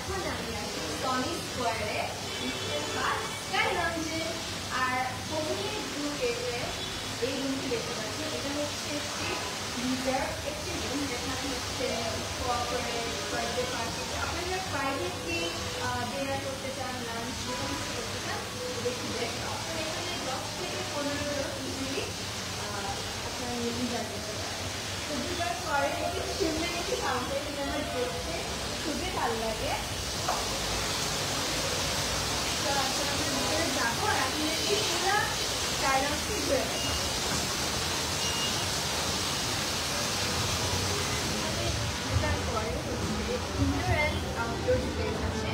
এখন আমি আছি টনি স্কোয়ারে স্কাই লঞ্চে। আর প্রথমে ঢুকে এই রুমটি দেখতে পাচ্ছি, এটা হচ্ছে একটি রুম যেখানে হচ্ছে কোঅপারেট বার্থডে পার্টি আপনারা প্রাইভেটলি ডিনার করতে চান, লাঞ্চ যেখানে করতে চান, দেখি বেস্ট অপশন। এখানে 10 থেকে 15 ইজিলি আপনারা এনজয় করতে পারেন। তো দুবার পরে একটি সুন্দর একটি কাউন্টার, যেটা আমার দেখতে খুবই ভালো লাগে। তো এখন আমরা ভিতরে যাবো আর আপনাদেরকে পুরো স্কাই লঞ্চটি ঘুরে দেবো। তারপরে হচ্ছে ইনডোর অ্যান্ড আউটডোর স্পেস আছে।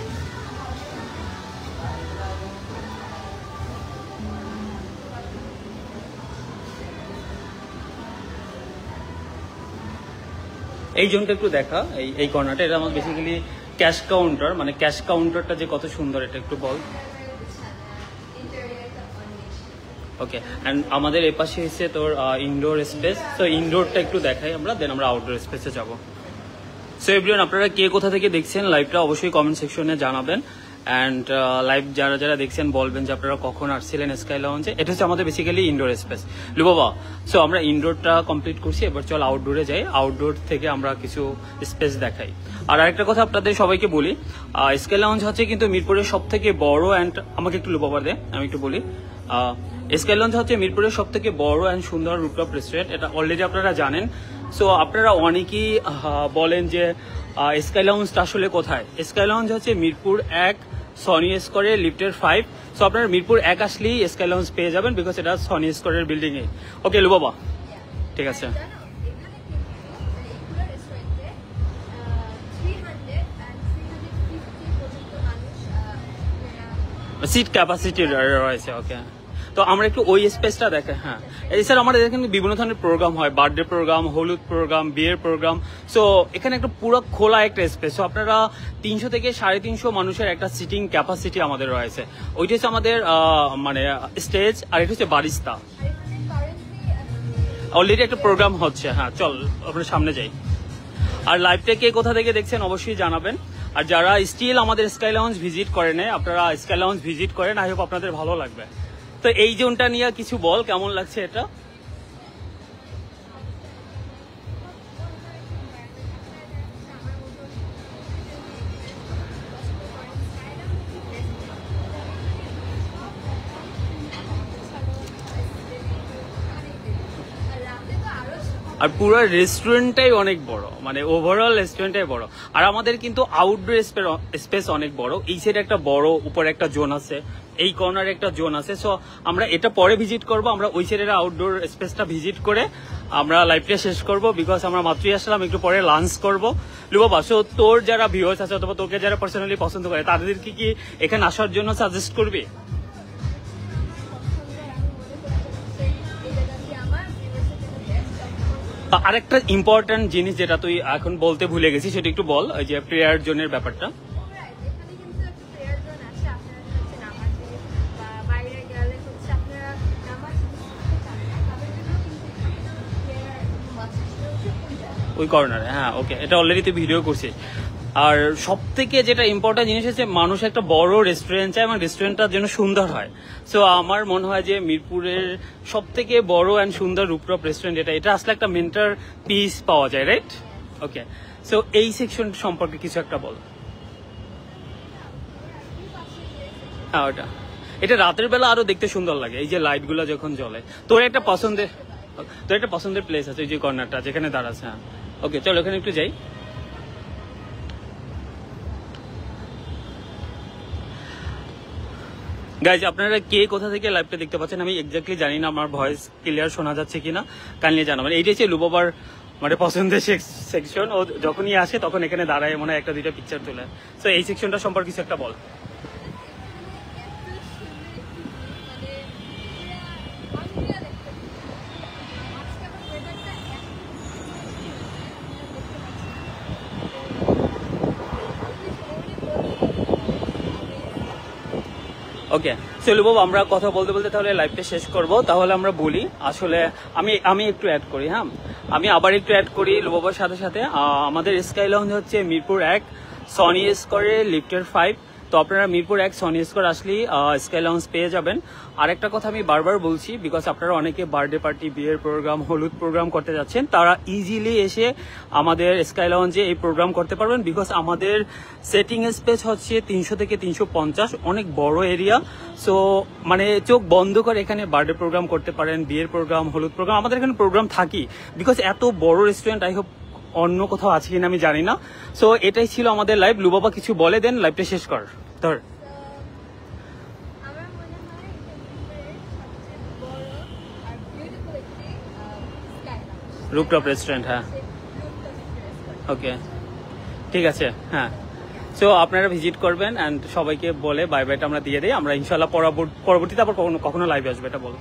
এই জোনটা একটু দেখা, এই কর্নারটা, এটা আমার বেসিক্যালি ক্যাশ কাউন্টার, মানে ক্যাশ কাউন্টারটা যে কত সুন্দর এটা একটু বল। ওকে, অ্যান্ড আমাদের এ পাশে হচ্ছে তোর ইনডোর স্পেস। তো ইনডোরটা একটু দেখাই আমরা, দেন আমরা আউটডোর স্পেসে যাব। সো এভরিওয়ান, আপনারা কে কোথা থেকে দেখছেন লাইভটা অবশ্যই কমেন্ট সেকশনে জানাবেন। অ্যান্ড লাইভ যারা যারা দেখছেন বলবেন যে আপনারা কখন আসছিলেন স্কাই লঞ্চে। এটা হচ্ছে আমাদের বেসিক্যালি ইনডোর স্পেস লুবাবা। সো আমরা ইনডোরটা কমপ্লিট করছি, এবার চল আউটডোরে যাই। আউটডোর থেকে আমরা কিছু স্পেস দেখাই। আর আরেকটা কথা আপনাদের সবাইকে বলি, স্কাই লঞ্চ হচ্ছে কিন্তু মিরপুরের সব থেকে বড় অ্যান্ড, আমাকে একটু লুবাবা দে, আমি একটু বলি। স্কাই লঞ্চ হচ্ছে মিরপুরের সব থেকে বড় অ্যান্ড সুন্দর রুফটপ রেস্টুরেন্ট, এটা অলরেডি আপনারা জানেন। সো আপনারা অনেকেই বলেন যে স্কাই লঞ্চটা আসলে কোথায়। স্কাই লঞ্চ হচ্ছে মিরপুর 1 সনি স্কোয়ারের লিফটের 5। সো আপনারা মিরপুর 1 আসলেই স্কাই লঞ্চ পেয়ে যাবেন, বিকজ এটা সনি স্কোয়ারের বিল্ডিং এ। ওকে লুবাবা, ঠিক আছে। সিট ক্যাপাসিটি রয়েছে। ওকে, তো আমরা একটু ওই স্পেসটা দেখে। হ্যাঁ স্যার, আমাদের এখানে বিভিন্ন ধরনের প্রোগ্রাম হয়, বার্থডে প্রোগ্রাম, হলুদ প্রোগ্রাম, বিয়ের প্রোগ্রাম। সো এখানে একটা পুরো খোলা একটা স্পেস। সো আপনারা 300 থেকে 350 মানুষের একটা সিটিং ক্যাপাসিটি আমাদের রয়েছে। ওইটা হচ্ছে আমাদের মানে স্টেজ, আর এটা হচ্ছে বারিস্তা। অলরেডি একটা প্রোগ্রাম হচ্ছে। হ্যাঁ চল আমরা সামনে যাই। আর লাইভটা কে কোথা থেকে দেখছেন অবশ্যই জানাবেন। আর যারা স্টিল আমাদের স্কাই লঞ্চ ভিজিট করেন, আপনারা স্কাই লঞ্চ ভিজিট করেন, আই হোপ আপনাদের ভালো লাগবে। তো এই জোনটা নিয়ে কিছু বল, কেমন লাগছে এটা? আর পুরো রেস্টুরেন্টটাই অনেক বড়, মানে ওভারঅল রেস্টুরেন্টটাই বড়। আর আমাদের কিন্তু আউটডোর স্পেস অনেক বড়। এই সাইডে একটা বড় উপরে একটা জোন আছে, এই কর্নারে একটা জোন আছে। সো আমরা এটা পরে ভিজিট করব, আমরা ওই সাইডের আউটডোর স্পেসটা ভিজিট করে আমরা লাইভটা শেষ করব, বিকজ আমরা মাত্রই আসলাম, একটু পরে লাঞ্চ করবো। লুবাবা, সো তোর যারা ভিউয়ার্স আছে অথবা তোকে যারা পার্সোনালি পছন্দ করে, তাদেরকে কি এখানে আসার জন্য সাজেস্ট করবি? আরেকটা ইম্পর্টেন্ট জিনিস যেটা তুই এখন বলতে ভুলে গেছিস, সেটা একটু বল, ওই যে প্রেয়ার জোনের ব্যাপারটা। ওই কর্নারে, হ্যাঁ ওকে, এটা অলরেডি তুই ভিডিও করছিস। আর সব থেকে যেটা ইম্পর্টেন্ট জিনিস হচ্ছে, মানুষ একটা বড় রেস্টুরেন্ট চায় এবং রেস্টুরেন্টটা যেন সুন্দর হয়। সো আমার মনে হয় যে মিরপুরের সব থেকে বড় অ্যান্ড সুন্দর রুফটপ রেস্টুরেন্ট এটা আসলে একটা মেন্টাল পিস পাওয়া যায়, রাইট? ওকে, সো এই সেকশন সম্পর্কে কিছু একটা বল। হ্যাঁ ওটা, এটা রাতের বেলা আরো দেখতে সুন্দর লাগে, এই যে লাইট গুলো যখন জ্বলে। তোর একটা পছন্দের প্লেস আছে, এই যে কর্নারটা যেখানে দাঁড়াচ্ছে। হ্যাঁ ওকে, চলো ওখানে একটু যাই। গাইজ, আপনারা কে কোথা থেকে লাইভটা দেখতে পাচ্ছেন আমি এক্স্যাক্টলি জানি না, আমার ভয়েস ক্লিয়ার শোনা যাচ্ছে কিনা কাইন্ডলি জানাবেন। এইটা হচ্ছে লুবাবার মানে পছন্দের সেকশন। ও যখনই আসে তখন এখানে দাঁড়ায়, মনে হয় একটা দুইটা পিকচার তোলে। তো এই সেকশনটা সম্পর্কে কিছু একটা বল। ওকে, চলো বাবু, আমরা কথা বলতে বলতে তাহলে লাইভটা শেষ করব। তাহলে আমরা বলি, আসলে আমি একটু অ্যাড করি। হ্যাঁ, আমি আবার একটু অ্যাড করি লুবাবার সাথে সাথে। আমাদের স্কাই লঞ্চ হচ্ছে মিরপুর 1 সনি স্কোয়ারে লিফটের 5। তো আপনারা মিরপুর 1 সনি স্কোয়ার আসলেই স্কাই লাউঞ্জ পেয়ে যাবেন। আরেকটা কথা আমি বারবার বলছি, বিকজ আপনারা অনেকে বার্থডে পার্টি, বিয়ের প্রোগ্রাম, হলুদ প্রোগ্রাম করতে যাচ্ছেন, তারা ইজিলি এসে আমাদের স্কাই লাউঞ্জে এই প্রোগ্রাম করতে পারবেন। বিকজ আমাদের সেটিং স্পেস হচ্ছে 300 থেকে 350, অনেক বড় এরিয়া। সো মানে চোখ বন্ধ করে এখানে বার্থডে প্রোগ্রাম করতে পারেন, বিয়ের প্রোগ্রাম, হলুদ প্রোগ্রাম, আমাদের এখানে প্রোগ্রাম থাকি। বিকজ এত বড় রেস্টুরেন্ট, আই হোপ অন্য কোথাও আছে কিনা আমি জানি না। সো এটাই ছিল আমাদের লাইভ। লুবাবা কিছু বলে দেন, লাইভটা শেষ কর ধর। আমার মনে হয় মিরপুরের সবচেয়ে বড় আর বিউটিফুল একটি স্কাই লাউঞ্জ, রুফটপ রেস্টুরেন্ট, হ্যাঁ ওকে ঠিক আছে। হ্যাঁ, সো আপনারা ভিজিট করবেন অ্যান্ড সবাইকে বলে বাই বাইটা আমরা দিয়ে দিই। আমরা ইনশাল্লাহ পরবর্তীতে আবার কখনো লাইভে আসবে, এটা বলো।